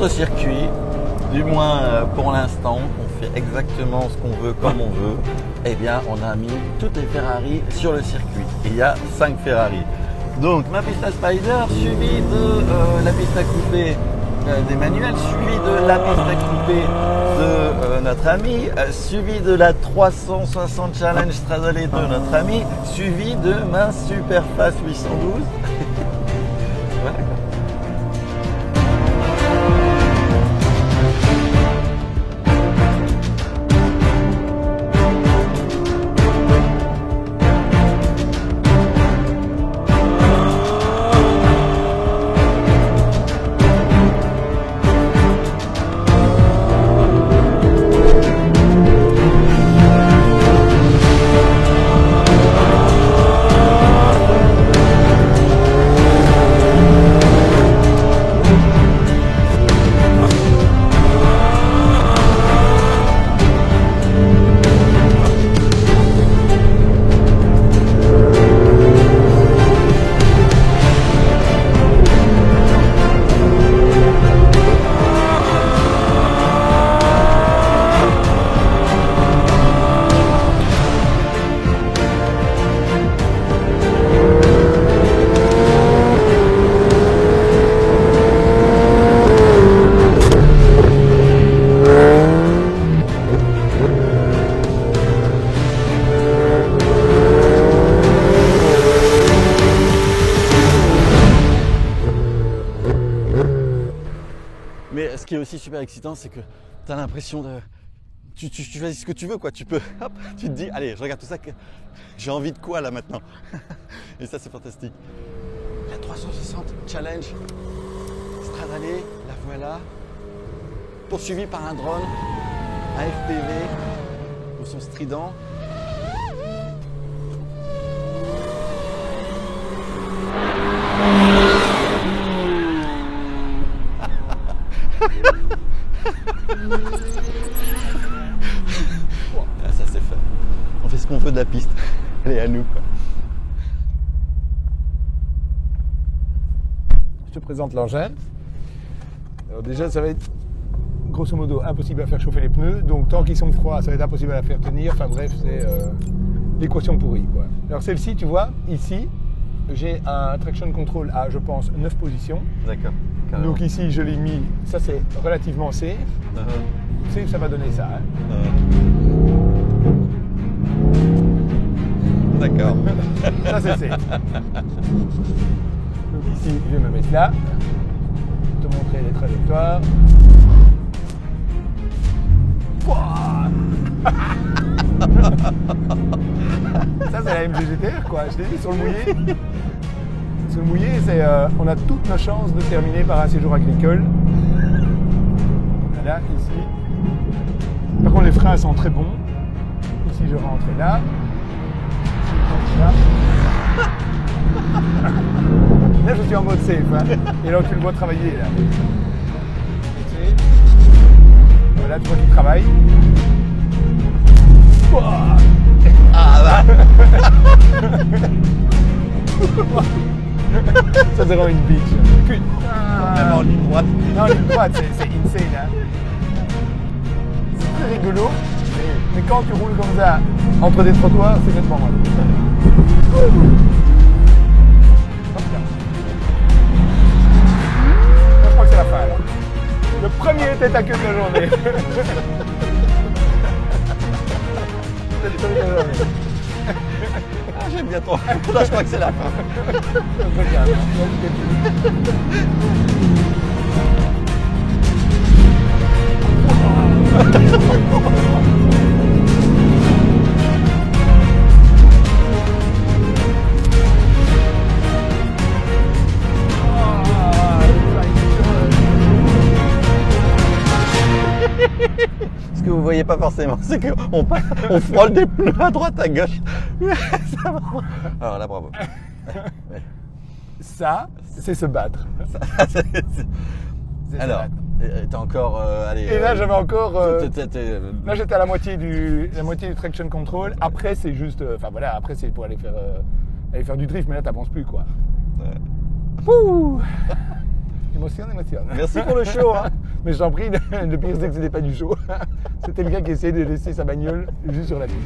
notre circuit, du moins pour l'instant, on fait exactement ce qu'on veut comme on veut. Eh bien, on a mis toutes les Ferrari sur le circuit. Il y a 5 Ferrari. Donc, ma pista Spider, suivie de la pista coupée d'Emmanuel, suivie de la pista coupée de notre ami, suivie de la 360 Challenge Stradale de notre ami, suivie de ma Superfast 812. Voilà. Mais ce qui est aussi super excitant, c'est que tu as l'impression de... Tu choisis ce que tu veux, quoi. Tu peux, hop, tu te dis, allez, je regarde tout ça, j'ai envie de quoi là maintenant? Et ça, c'est fantastique. La 360 Challenge Stradale, la voilà. Poursuivie par un drone, un FPV, au son strident. Ah, ça c'est fait. On fait ce qu'on veut de la piste. Elle est à nous, quoi. Je te présente l'engin. Alors déjà, ça va être grosso modo impossible à faire chauffer les pneus. Donc tant qu'ils sont froids, ça va être impossible à la faire tenir. Enfin bref, c'est l'équation pourrie, quoi. Alors celle-ci, tu vois, ici, j'ai un traction control à, je pense, 9 positions. D'accord. Donc ici, je l'ai mis, ça c'est relativement safe. Safe, ça va donner ça. Hein. D'accord. Ça c'est safe. Donc ici, je vais me mettre là. Te montrer les trajectoires. Ça c'est la MGGTR, quoi. Je t'ai dit, sur le mouillé. Sur le mouillé, on a toutes nos chances de terminer par un séjour agricole. Voilà, ici. Par contre, les freins sont très bons. Ici, je rentre là. Ici, je rentre là. Là, je suis en mode safe. Hein. Et là, tu le vois travailler. Là. Voilà, tu vois qu'il travaille. Ah bah. Ça, c'est vraiment une bitch. Même en ligne droite. Non, en ligne droite, c'est insane. Hein. C'est très rigolo. Mais quand tu roules comme ça, entre des trottoirs, c'est nettement moins. Je crois que c'est la fin, là. Le premier tête à queue de la journée. Ah, j'aime bien toi. Là, je crois que c'est la fin. Regarde. Ce que vous voyez pas forcément, c'est qu'on frôle des pneus à droite, à gauche. Ça va. Alors là, bravo. Ouais. Ça, c'est se battre. Alors, t'as encore... allez, et là, j'avais encore... Là, j'étais à la moitié du traction control. Après, c'est juste... Enfin, voilà, après, c'est pour aller faire du drift. Mais là, t'avances plus, quoi. Ouais. Ouh. Émotionne. Merci pour le show. Hein. Mais j'en prie, le pire c'est que ce n'était pas du show. C'était le gars qui essayait de laisser sa bagnole juste sur la piste.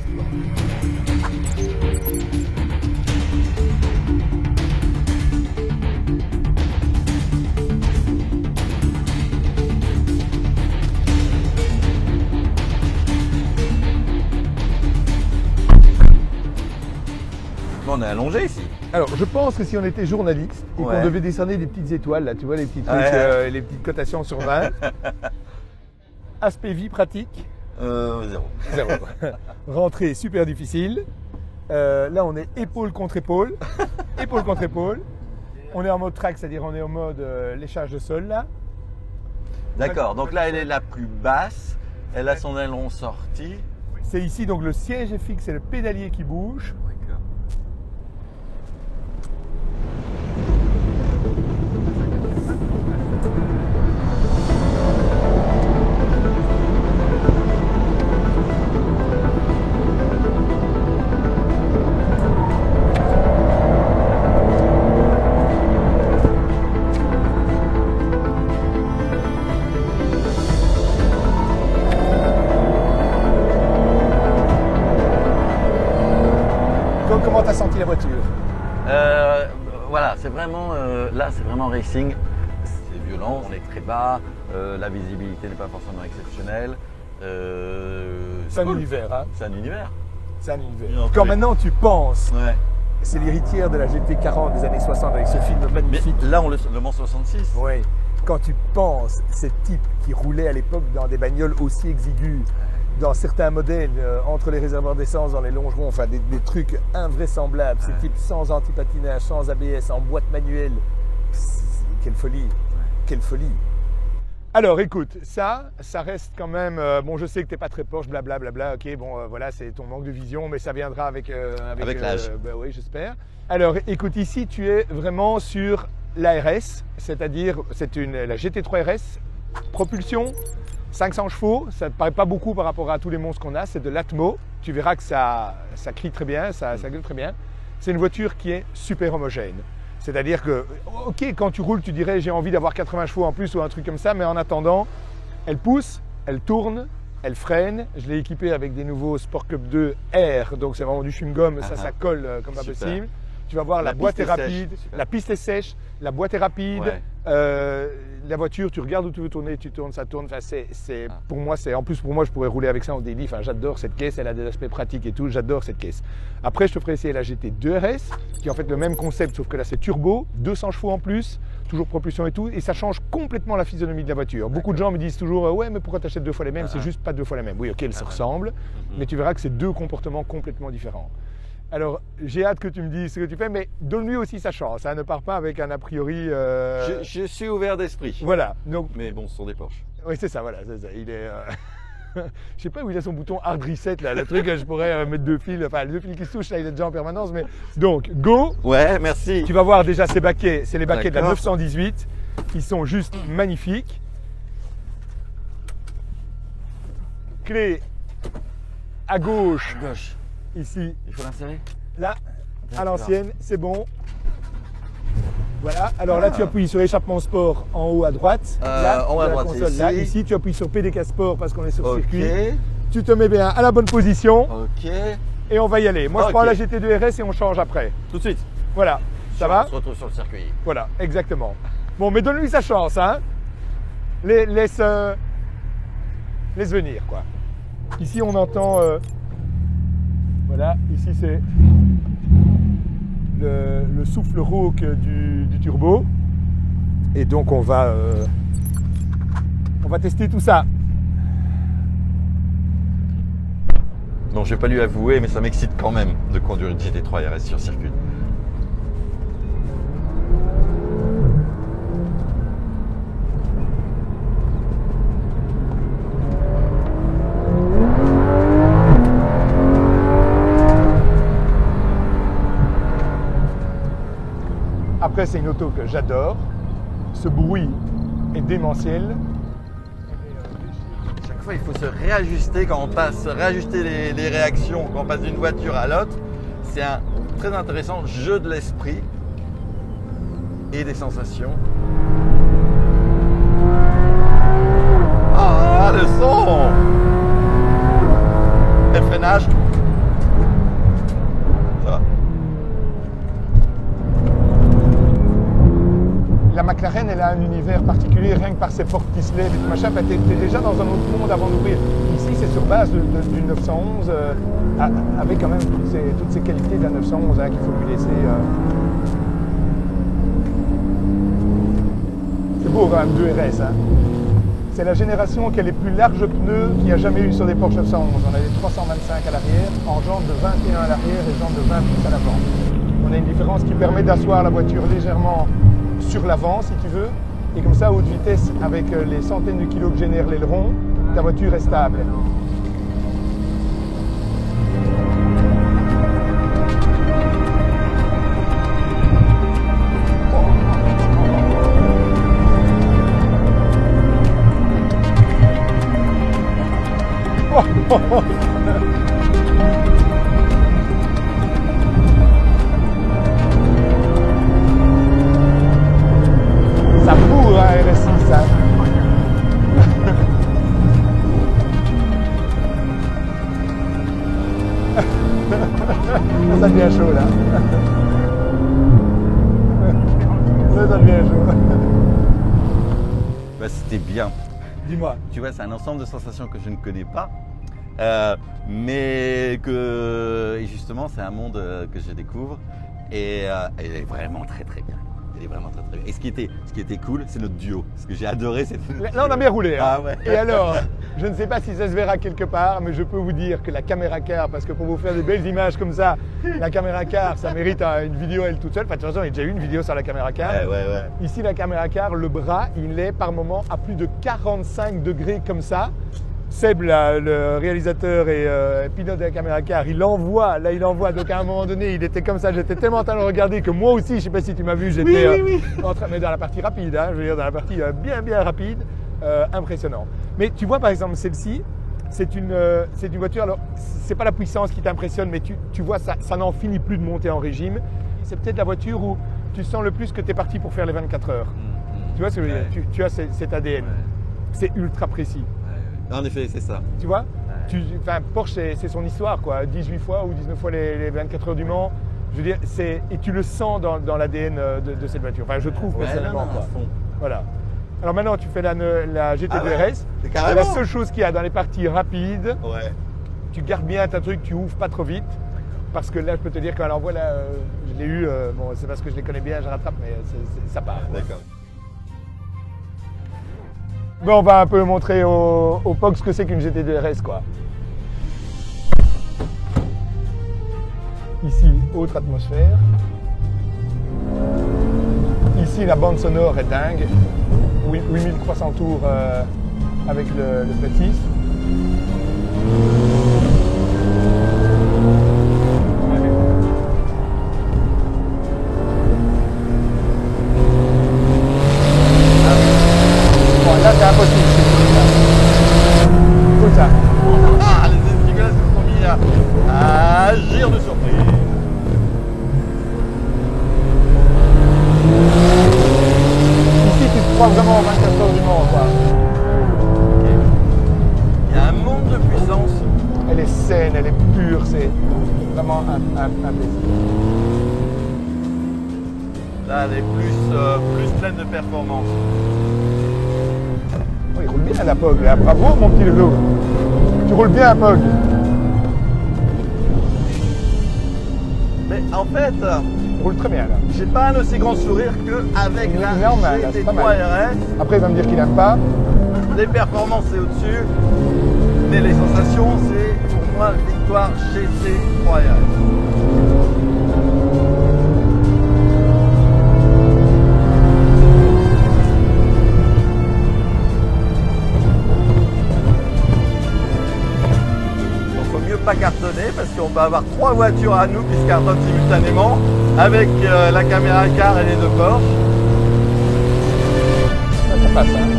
On est allongé ici. Alors, je pense que si on était journaliste et qu'on devait décerner des petites étoiles, là, tu vois, les petits trucs, les petites cotations sur 20. Aspect vie pratique. 0. Rentrée super difficile. Là, on est épaule contre épaule. Épaule contre épaule. On est en mode track, c'est-à-dire on est en mode léchage de sol, là. D'accord, donc là, elle est la plus basse. Elle a son aileron sorti. C'est ici, donc le siège est fixe, c'est le pédalier qui bouge. Comment t'as senti la voiture? Voilà, c'est vraiment là, c'est vraiment racing. C'est violent, on est très bas, la visibilité n'est pas forcément exceptionnelle. C'est un cool. univers, hein? C'est un univers. C'est un univers. Quand maintenant tu penses, Ouais. c'est l'héritière de la GT40 des années 60 avec ce film Mais magnifique. là, on le Mans 66. Oui. Quand tu penses, ces types qui roulaient à l'époque dans des bagnoles aussi exiguës, dans certains modèles, entre les réservoirs d'essence, dans les longerons, enfin des trucs invraisemblables, ces types sans anti-patinage, sans ABS, en boîte manuelle. Quelle folie, quelle folie. Alors écoute, ça reste quand même, bon je sais que t'es pas très Porsche, blablabla, ok, bon voilà, c'est ton manque de vision, mais ça viendra avec l'âge. Bah oui, j'espère. Alors écoute, ici tu es vraiment sur la RS, c'est-à-dire la GT3 RS, propulsion, 500 chevaux, ça ne te paraît pas beaucoup par rapport à tous les monstres qu'on a, c'est de l'Atmo, tu verras que ça crie très bien, ça gueule très bien. C'est une voiture qui est super homogène. C'est-à-dire que, ok, quand tu roules, tu dirais j'ai envie d'avoir 80 chevaux en plus ou un truc comme ça, mais en attendant, elle pousse, elle tourne, elle freine. Je l'ai équipée avec des nouveaux Sport Club 2 R, donc c'est vraiment du chewing-gum, ça colle comme pas possible. Tu vas voir, la boîte est rapide, la piste est sèche, la boîte est rapide, la voiture, tu regardes où tu veux tourner, tu tournes, ça tourne. Enfin, pour moi, en plus pour moi, je pourrais rouler avec ça en daily. Enfin, j'adore cette caisse, elle a des aspects pratiques et tout, j'adore cette caisse. Après, je te ferai essayer la GT2 RS, qui est en fait le même concept, sauf que là, c'est turbo, 200 chevaux en plus, toujours propulsion et tout, et ça change complètement la physionomie de la voiture. Beaucoup de gens me disent toujours, ouais, mais pourquoi tu achètes deux fois les mêmes? C'est juste pas deux fois les mêmes. Oui, ok, elles se ressemblent, mais tu verras que c'est deux comportements complètement différents. Alors, j'ai hâte que tu me dises ce que tu fais, mais donne-lui aussi sa chance. Ne pars pas avec un a priori. Je suis ouvert d'esprit. Voilà. Donc, mais bon, ce sont des Porsche. Oui, c'est ça, voilà. C'est ça. Il est. Je sais pas où il a son bouton hard reset, là. Le truc, je pourrais mettre deux fils. Enfin, les deux fils qui se touchent, là, il est déjà en permanence. Mais donc, go. Ouais, merci. Tu vas voir déjà ces baquets. C'est les baquets de la 918. Ils sont juste magnifiques. Clé à gauche. Ici. Il faut l'insérer? Là, à l'ancienne, c'est bon. Voilà. Alors là, tu appuies sur échappement sport en haut à droite. Là, en haut à droite, console, ici. Là, ici, tu appuies sur PDK Sport parce qu'on est sur circuit. Tu te mets bien à la bonne position. Ok. Et on va y aller. Moi, je prends la GT2 RS et on change après. Tout de suite. Voilà. Ça va? On se retrouve sur le circuit. Voilà, exactement. Bon, mais donne-lui sa chance, hein. Laisse venir, quoi. Ici, on entend. Voilà, ici c'est le souffle rauque du turbo. Et donc on va tester tout ça. Non, je vais pas lui avouer, mais ça m'excite quand même de conduire une GT3 RS sur circuit. Après, c'est une auto que j'adore. Ce bruit est démentiel. Chaque fois, il faut se réajuster quand on passe, réajuster les réactions quand on passe d'une voiture à l'autre. C'est un très intéressant jeu de l'esprit et des sensations. son. Et le freinage. Ça va. La McLaren, elle a un univers particulier, rien que par ses portes qui se lèvent et tout machin. Enfin, t'es déjà dans un autre monde avant d'ouvrir. Ici, c'est sur base du 911, avec quand même toutes ces qualités de la 911 hein, qu'il faut lui laisser. C'est beau quand même, 2 RS. Hein. C'est la génération qui a les plus larges pneus qu'il y a jamais eu sur des Porsche 911. On a des 325 à l'arrière, en jambes de 21 à l'arrière et jambes de 20 plus à l'avant. On a une différence qui permet d'asseoir la voiture légèrement sur l'avant si tu veux, et comme ça à haute vitesse avec les centaines de kilos que génère l'aileron, ta voiture est stable. Ça bourre un RS6 ça. Ça devient chaud là. Ça devient chaud. Bah, c'était bien. Dis-moi. Tu vois, c'est un ensemble de sensations que je ne connais pas. Mais que justement c'est un monde que je découvre et elle est vraiment très très bien. Elle est vraiment très très bien. Et ce qui était cool, c'est notre duo. Ce que j'ai adoré, c'était. Là on a bien roulé. Hein. Ah ouais. Et alors, je ne sais pas si ça se verra quelque part, mais je peux vous dire que la caméra car, parce que pour vous faire des belles images comme ça, la caméra car, ça mérite une vidéo elle toute seule. Enfin, de toute façon, il y a déjà eu une vidéo sur la caméra car. Ouais. Ici, la caméra car, le bras, il est par moment à plus de 45 degrés comme ça. Seb, là, le réalisateur et pilote de la caméra car, il envoie. Donc à un moment donné, il était comme ça. J'étais tellement en train de le regarder que moi aussi, je ne sais pas si tu m'as vu, j'étais oui. en train, mais dans la partie rapide, hein, je veux dire dans la partie bien rapide, impressionnant. Mais tu vois par exemple celle-ci, c'est une voiture. Alors c'est pas la puissance qui t'impressionne, mais tu vois ça n'en finit plus de monter en régime. C'est peut-être la voiture où tu sens le plus que tu es parti pour faire les 24 heures. Tu vois ce que je veux dire, tu as cet ADN. Ouais. C'est ultra précis. En effet, c'est ça. Tu vois, Porsche, c'est son histoire, quoi. 18 fois ou 19 fois les 24 heures du Mans. Je veux dire, et tu le sens dans l'ADN de cette voiture. Enfin, je trouve personnellement. Quoi. Voilà. Alors maintenant, tu fais la GT2 RS. C'est la seule chose qu'il y a dans les parties rapides. Ouais. Tu gardes bien ta truc, tu ouvres pas trop vite. Parce que là, je peux te dire qu'à l'envoi, là, je l'ai eu. Bon, c'est parce que je les connais bien, je rattrape, mais ça part. D'accord. Bon, on va un peu montrer au POG ce que c'est qu'une GT2 RS, quoi. Ici, autre atmosphère. Ici, la bande sonore est dingue. 8300 tours avec le Platis. Là, c'est impossible. Écoute ça. Ah, les estivales se sont mis à agir de surprise. Ici, tu te crois vraiment en 24 heures du Mans, quoi. Okay. Il y a un monde de puissance. Elle est saine, elle est pure, c'est vraiment un plaisir. Là, elle est plus pleine de performance. Oh, il roule bien la POG, là. Bravo mon petit Lolo. Tu roules bien POG. Mais en fait, il roule très bien là. J'ai pas un aussi grand sourire qu'avec la GT3 RS. Après il va me dire qu'il n'aime pas. Les performances c'est au-dessus, mais les sensations c'est pour moi victoire GT3 RS. Pas cartonner parce qu'on va avoir 3 voitures à nous qui se cartonnent simultanément avec la caméra car et les 2 Porsche. Ça passe hein.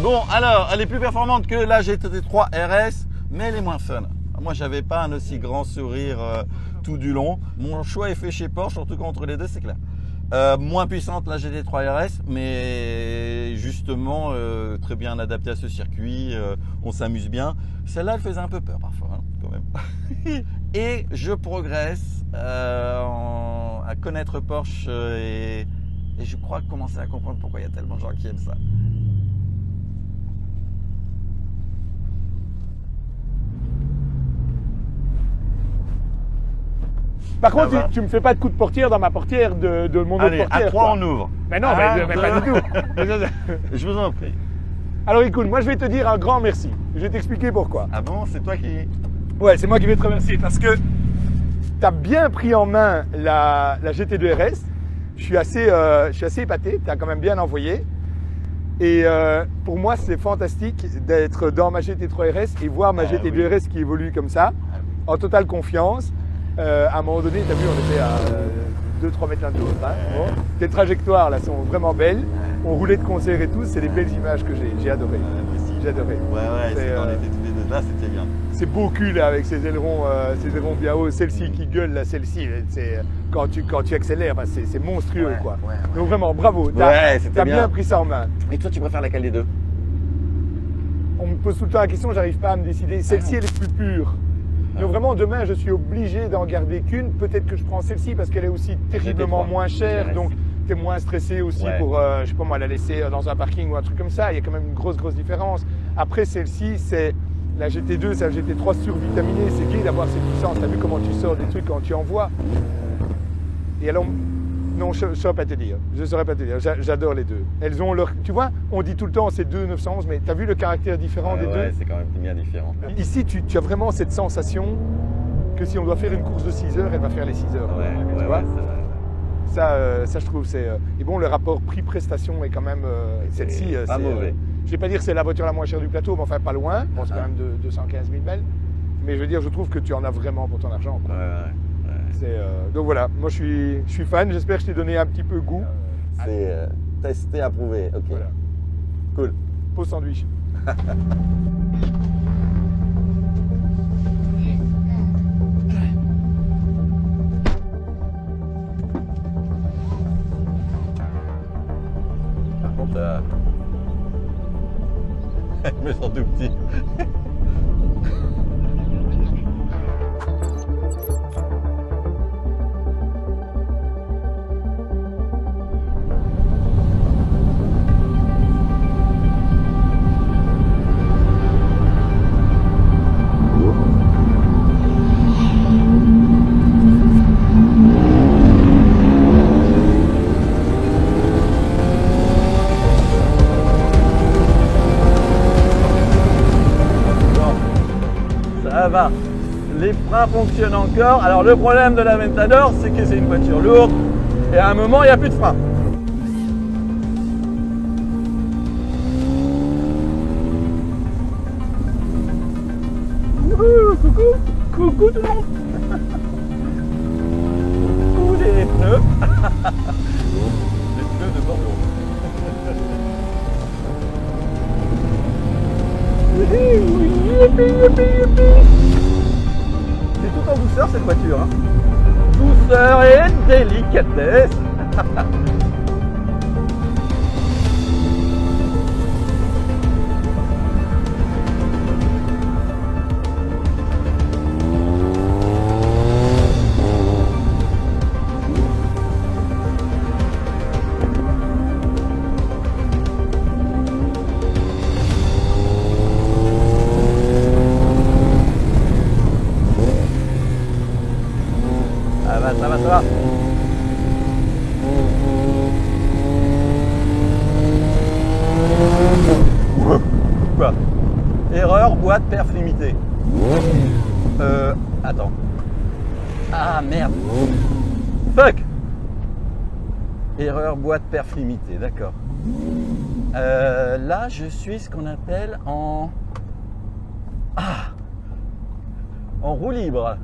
Bon alors elle est plus performante que la GT3 RS mais elle est moins fun. Moi j'avais pas un aussi grand sourire tout du long. Mon choix est fait chez Porsche, en tout cas entre les deux c'est clair. Moins puissante la GT3 RS, mais justement très bien adaptée à ce circuit. On s'amuse bien. Celle-là, elle faisait un peu peur parfois, hein, quand même. Et je progresse à connaître Porsche et je crois commencer à comprendre pourquoi il y a tellement de gens qui aiment ça. Par contre, tu me fais pas de coup de portière dans ma portière de mon Allez, autre portière. à 3 on ouvre. Mais non, mais pas du tout. Je vous en prie. Alors écoute, moi je vais te dire un grand merci. Je vais t'expliquer pourquoi. Ah bon, c'est toi qui... Ouais, c'est moi qui vais te remercier parce que tu as bien pris en main la GT2 RS. Je suis assez épaté, tu as quand même bien envoyé. Et pour moi, c'est fantastique d'être dans ma GT3 RS et voir ma GT2 RS qui évolue comme ça, en totale confiance. À un moment donné, tu as vu, on était à 2-3 mètres l'un de l'autre. Hein. Bon. Tes trajectoires là sont vraiment belles. On roulait de concert et tout, c'est des belles images que j'ai adoré. J'ai adoré. Ouais, on était tous les deux là, c'était bien. C'est beau cul là avec ces ailerons bien hauts. Celle-ci qui gueule là, celle-ci, quand tu accélères, bah, c'est monstrueux quoi. Ouais. Donc vraiment, bravo. T'as bien pris ça en main. Et toi, tu préfères laquelle des deux? On me pose tout le temps la question, j'arrive pas à me décider. Celle-ci, elle est plus pure. Donc vraiment, demain, je suis obligé d'en garder qu'une. Peut-être que je prends celle-ci parce qu'elle est aussi terriblement moins chère. Donc, tu es moins stressé aussi pour, je sais pas moi, la laisser dans un parking ou un truc comme ça. Il y a quand même une grosse différence. Après, celle-ci, c'est la GT2, c'est la GT3 survitaminée. C'est gai d'avoir cette puissance. Tu as vu comment tu sors des trucs quand tu envoies. Et alors, non, je ne saurais pas te dire. Je ne saurais pas te dire. J'adore les deux. Elles ont leur... Tu vois, on dit tout le temps c'est 2 911, mais tu as vu le caractère différent des deux? Ouais, c'est quand même bien différent. Ici, tu as vraiment cette sensation que si on doit faire une course de 6 heures, elle va faire les 6 heures. Tu vois c'est vrai. Ça, je trouve, c'est... Et bon, le rapport prix-prestation est quand même... celle-ci, pas mauvais. Je ne vais pas dire que c'est la voiture la moins chère du plateau, mais enfin, pas loin. Bon, c'est quand même de 215 000 balles. Mais je veux dire, je trouve que tu en as vraiment pour ton argent. Quoi. Donc voilà, moi je suis fan, j'espère que je t'ai donné un petit peu goût. C'est testé, approuvé, ok. Voilà. Cool. Pause sandwich. Par contre, je me sens tout petit. Ça va, les freins fonctionnent encore. Alors le problème de la Ventador, c'est que c'est une voiture lourde et à un moment il n'y a plus de frein. Coucou tout le monde. Coucou les pneus. Les pneus de Bordeaux. C'est tout en douceur cette voiture. Hein. Douceur et délicatesse. Ça va. Quoi? Erreur, boîte, perf limitée. Attends. Ah merde. Fuck. Erreur, boîte, perf limitée, d'accord. Là, je suis ce qu'on appelle en roue libre.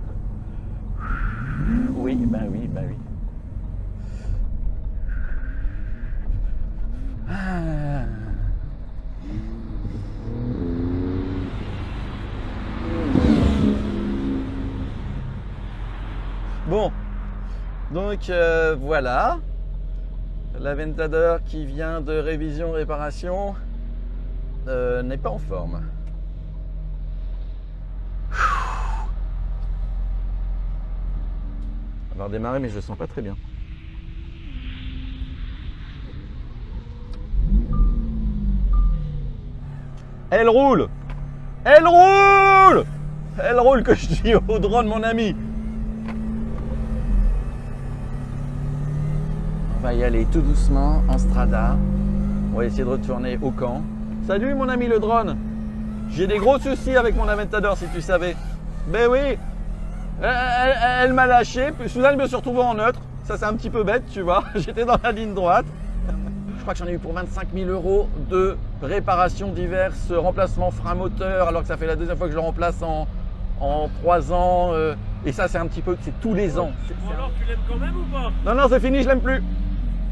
Oui. Bon, donc voilà. l'Aventador qui vient de révision réparation n'est pas en forme. On va redémarrer, mais je le sens pas très bien. Elle roule! Elle roule! Elle roule, que je dis au drone, mon ami. On va y aller tout doucement en strada. On va essayer de retourner au camp. Salut mon ami le drone. J'ai des gros soucis avec mon Aventador, si tu savais. Ben oui. Elle m'a lâché, puis soudain je me suis retrouvé en neutre. Ça c'est un petit peu bête, tu vois. J'étais dans la ligne droite. Je crois que j'en ai eu pour 25 000 € de réparation diverses, remplacement frein moteur, alors que ça fait la deuxième fois que je le remplace en 3 ans. Et ça c'est un petit peu, c'est tous les ans. Bon alors tu l'aimes quand même ou pas? Non, non, c'est fini, je l'aime plus.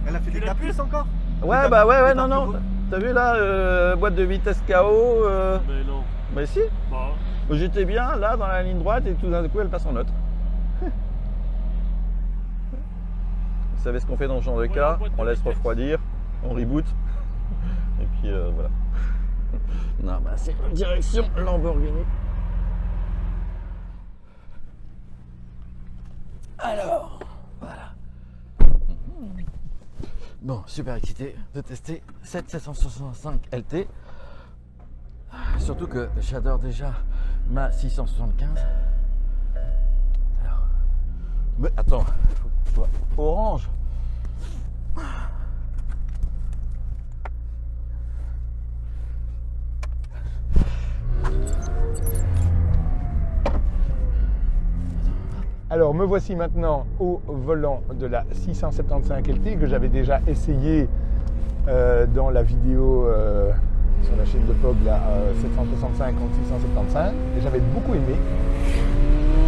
Elle a fait des caprices encore? Ouais, bah ouais, non, non. T'as vu là, boîte de vitesse KO Mais non. Bah si. Bah. J'étais bien là dans la ligne droite et tout d'un coup elle passe en neutre. Vous savez ce qu'on fait dans ce genre de cas? On laisse refroidir, on reboot. Et puis voilà. Non, bah c'est direction Lamborghini. Alors, voilà. Bon, super excité de tester cette 765 LT. Surtout que j'adore déjà ma 675. Alors, mais attends, faut que ce soit orange. Alors me voici maintenant au volant de la 675 LT que j'avais déjà essayé dans la vidéo sur la chaîne de POG, la 765 contre 675, et j'avais beaucoup aimé.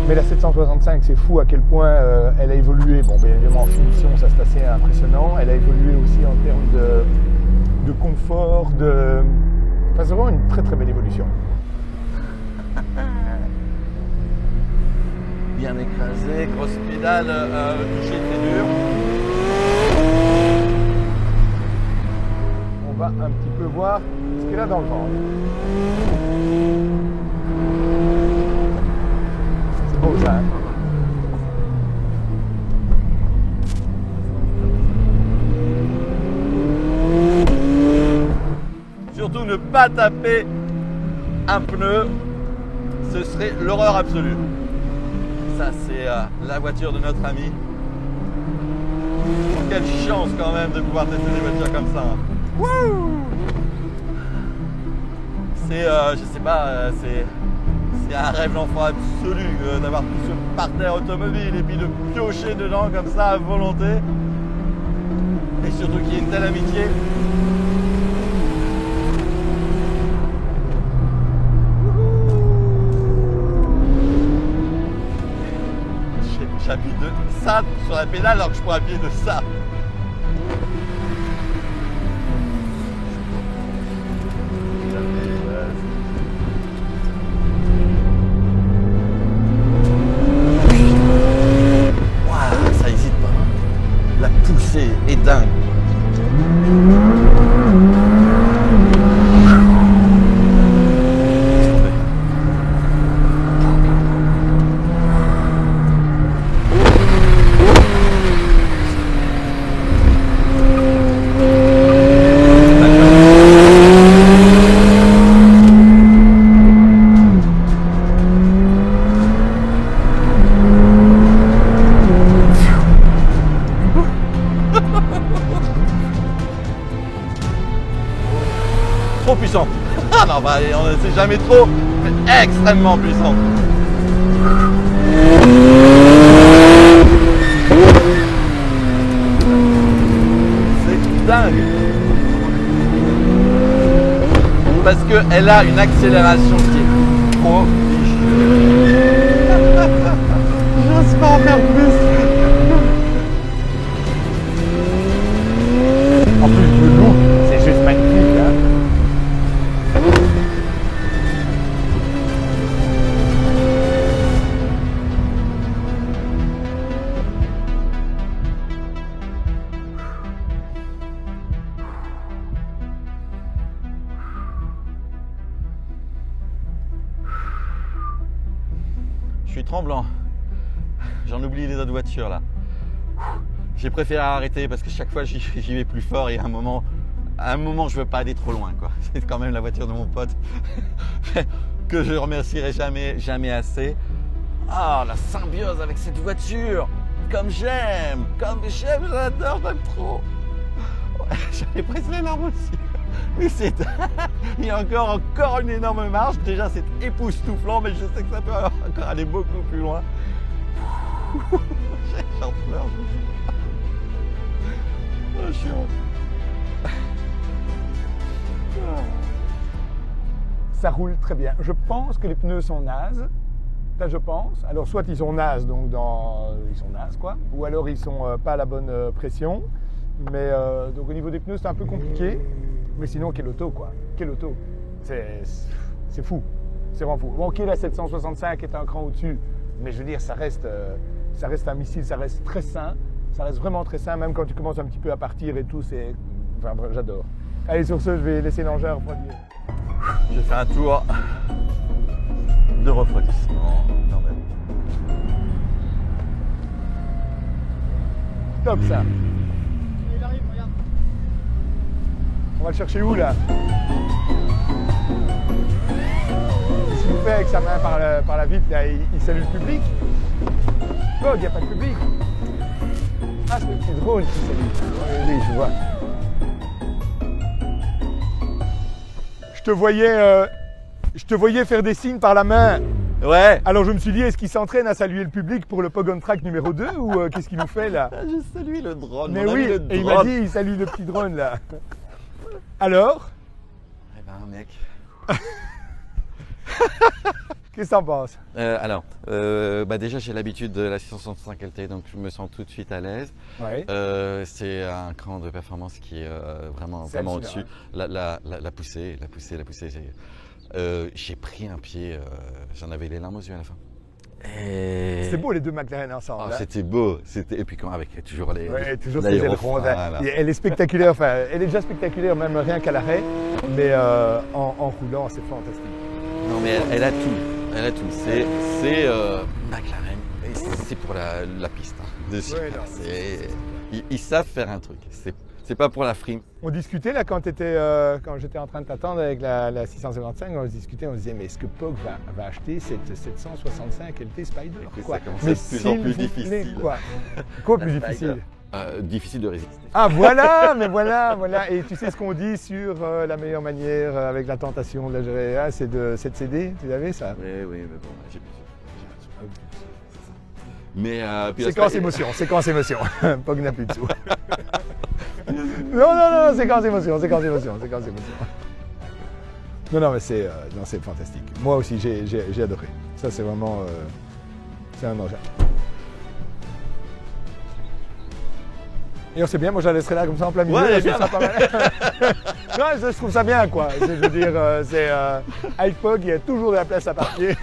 Mais la 765, c'est fou à quel point elle a évolué. Bon, bien évidemment en finition, ça c'est assez impressionnant. Elle a évolué aussi en termes de confort, Enfin, c'est vraiment une très très belle évolution. Bien écrasé, grosse pédale, touché très dur. On va un petit peu voir ce qu'elle a dans le ventre. C'est beau ça, hein? Surtout ne pas taper un pneu, ce serait l'horreur absolue. Ça c'est la voiture de notre ami. Quelle chance quand même de pouvoir tester des voitures comme ça. Hein. Wouh! C'est, je sais pas, c'est un rêve d'enfant absolu d'avoir tout ce parterre automobile et puis de piocher dedans comme ça à volonté. Et surtout qu'il y ait une telle amitié. J'appuie de ça sur la pédale alors que je pourrais appuyer de ça. Waouh, ça hésite pas. La poussée est dingue. Trop puissant. Ah non, bah, c'est jamais trop, mais extrêmement puissant. C'est dingue. Parce qu'elle a une accélération qui est prodigieuse. J'ose pas en faire plus. En plus le look, c'est juste magnifique, hein. Je suis tremblant. J'en oublie les autres voitures là. J'ai préféré arrêter parce que chaque fois j'y vais plus fort et à un moment je veux pas aller trop loin quoi. C'est quand même la voiture de mon pote que je remercierai jamais assez. Ah, la symbiose avec cette voiture, comme j'aime, j'adore même trop. Ouais, j'avais presque les larmes aussi. Mais il y a encore une énorme marche. Déjà c'est époustouflant, mais je sais que ça peut encore aller beaucoup plus loin. J'en pleure. Oh, je suis Ça roule très bien. Je pense que les pneus sont nazes. Ça, je pense. Alors, soit ils sont nazes, ils sont nazes, quoi. Ou alors ils sont pas à la bonne pression. Mais donc au niveau des pneus, c'est un peu compliqué. Mais sinon, quelle auto, quoi. Quelle auto. C'est fou. C'est vraiment fou. Bon, ok, la 765 est un cran au-dessus. Mais je veux dire, ça reste un missile, ça reste très sain. Ça reste vraiment très sain, même quand tu commences un petit peu à partir et tout. Enfin, j'adore. Allez, sur ce, je vais laisser l'engin refroidir. Je vais faire un tour de refroidissement quand même. Top ça. Il arrive, regarde. On va le chercher où là? Qu'est-ce qu'il nous fait avec sa main par la vitre là? Il salue le public? Oh, il n'y a pas de public. Ah, c'est le petit drone qui salue. Oui, je vois. Je te voyais faire des signes par la main. Ouais. Alors je me suis dit, est-ce qu'il s'entraîne à saluer le public pour le Pogon Track numéro 2 ou qu'est-ce qu'il nous fait là? Je salue le drone. Mais mon ami, oui, le et il drone. m'a dit, il salue le petit drone là. Alors? Eh ben mec. Qu'est-ce que t'en penses? Déjà j'ai l'habitude de la 665 LT, donc je me sens tout de suite à l'aise. Ouais. C'est un cran de performance qui est vraiment au-dessus. La poussée, j'ai pris un pied, j'en avais les larmes aux yeux à la fin. C'est beau les deux McLaren ensemble. Oh, c'était beau, et puis avec toujours les toujours ces ailerons. Elle est spectaculaire, enfin elle est déjà spectaculaire même rien qu'à l'arrêt, mais en roulant c'est fantastique. Non mais elle a tout, c'est McLaren, et c'est pour la piste. Ils savent faire un truc, c'est pas pour la frime. On discutait là quand j'étais en train de t'attendre avec la 655, on discutait, on se disait mais est-ce que Pog va acheter cette 765 LT Spider quoi? Mais c'est de plus en plus difficile. Quoi plus difficile? Difficile de résister. Ah voilà, mais voilà. Et tu sais ce qu'on dit sur la meilleure manière avec la tentation de la gérer, c'est de céder, tu l'avais ça? Oui, mais bon, j'ai plus. Mais séquence émotion. Pog n'a plus de sous. Non, séquence émotion. Non, mais c'est fantastique. Moi aussi, j'ai adoré. Ça, c'est vraiment, c'est un engin. Et on sait bien, moi je la laisserai là comme ça en plein milieu. Ouais, je trouve ça pas mal. Non, je trouve ça bien quoi. Je veux dire, avec Pog, il y a toujours de la place à parquer.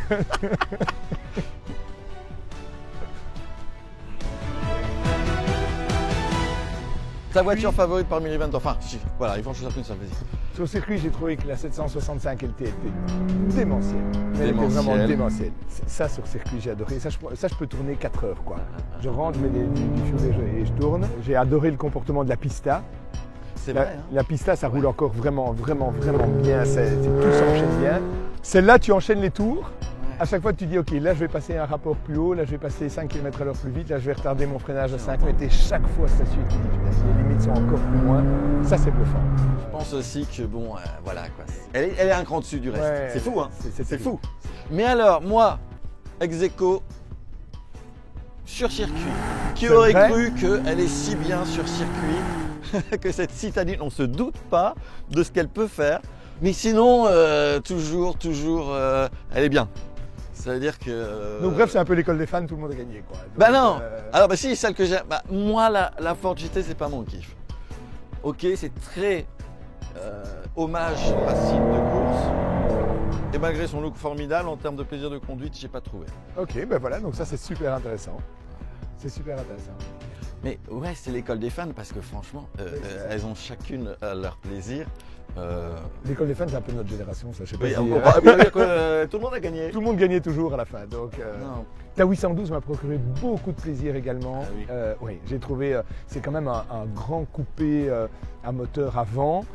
Ta voiture favorite parmi les 20 ans? Enfin, voilà, il faut en choisir une seule, vas-y. Sur le circuit, j'ai trouvé que la 765 LT était démentielle. Elle était vraiment démentielle. Ça, sur le circuit, j'ai adoré. Ça, je peux tourner 4 heures, quoi. Je rentre, je mets du fiolet et je tourne. J'ai adoré le comportement de la pista. C'est vrai. La pista, ça roule encore vraiment bien. Tout s'enchaîne bien. Celle-là, tu enchaînes les tours. À chaque fois, tu dis, OK, là, je vais passer un rapport plus haut, là, je vais passer 5 km/h plus vite, là, je vais retarder mon freinage à 5 mètres. Et chaque fois, ça suit. Les limites sont encore plus loin. Ça, c'est bluffant. Je pense aussi que, voilà, quoi. Elle est un cran dessus du reste. Ouais, c'est fou, hein. C'est fou. Mais alors, moi, ex-aequo, sur circuit, qui aurait cru qu'elle est si bien sur circuit que cette citadine, on ne se doute pas de ce qu'elle peut faire. Mais sinon, toujours, elle est bien. Ça veut dire que... Donc bref, c'est un peu l'école des fans, tout le monde a gagné quoi. Donc, bah non. Alors si, celle que j'aime, moi la Ford GT c'est pas mon kiff. Ok, c'est très hommage à site de course. Et malgré son look formidable, en termes de plaisir de conduite, j'ai pas trouvé. Ok, ben voilà, donc ça c'est super intéressant. C'est super intéressant. Mais ouais, c'est l'école des fans parce que franchement, elles ont chacune leur plaisir. L'école des fans, c'est un peu notre génération, ça. Je sais pas Oui, si, on va dire que tout le monde a gagné. tout le monde gagnait toujours à la fin. Donc, Non. la 812 m'a procuré beaucoup de plaisir également. Ah oui. Oui, j'ai trouvé, c'est quand même un grand coupé à moteur avant.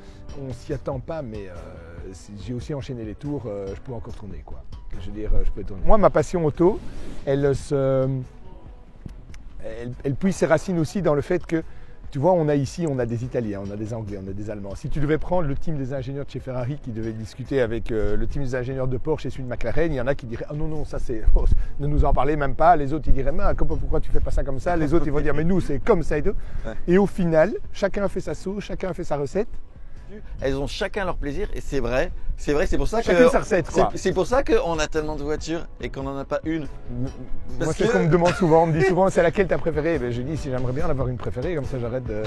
On s'y attend pas, mais j'ai aussi enchaîné les tours. Je peux encore tourner, quoi. Je veux dire, je peux tourner. Moi, ma passion auto, elle puise ses racines aussi dans le fait que, tu vois, on a des Italiens, on a des Anglais, on a des Allemands. Si tu devais prendre le team des ingénieurs de chez Ferrari qui devait discuter avec le team des ingénieurs de Porsche et celui de McLaren, il y en a qui diraient « Ah non, ça c'est... Oh, ne nous en parlez même pas ». Les autres, ils diraient « Pourquoi tu fais pas ça comme ça ?» Les autres, ils vont dire « Mais nous, c'est comme ça et tout Ouais. ». Et au final, chacun a fait sa sauce, chacun a fait sa recette. Elles ont chacun leur plaisir et c'est vrai, c'est pour ça que Chacune sa recette, quoi. c'est pour ça qu'on a tellement de voitures et qu'on n'en a pas une. Moi, Parce c'est ce que- qu'on me demande souvent. On me dit souvent « C'est laquelle t'as préférée ?» Ben, je dis « Si j'aimerais bien en avoir une préférée, comme ça j'arrête de... »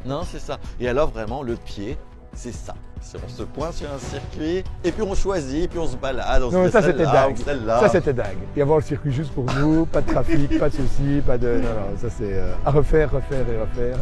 Non, c'est ça. Et alors vraiment, le pied, c'est ça. On se pointe sur un circuit et puis on choisit, et puis on se balade. On Non, se mais dit ça c'était celle-là dingue. ou celle-là. Ça c'était dingue. Et avoir le circuit juste pour nous, pas de trafic, pas de soucis, pas de... Non, ça c'est à refaire et refaire.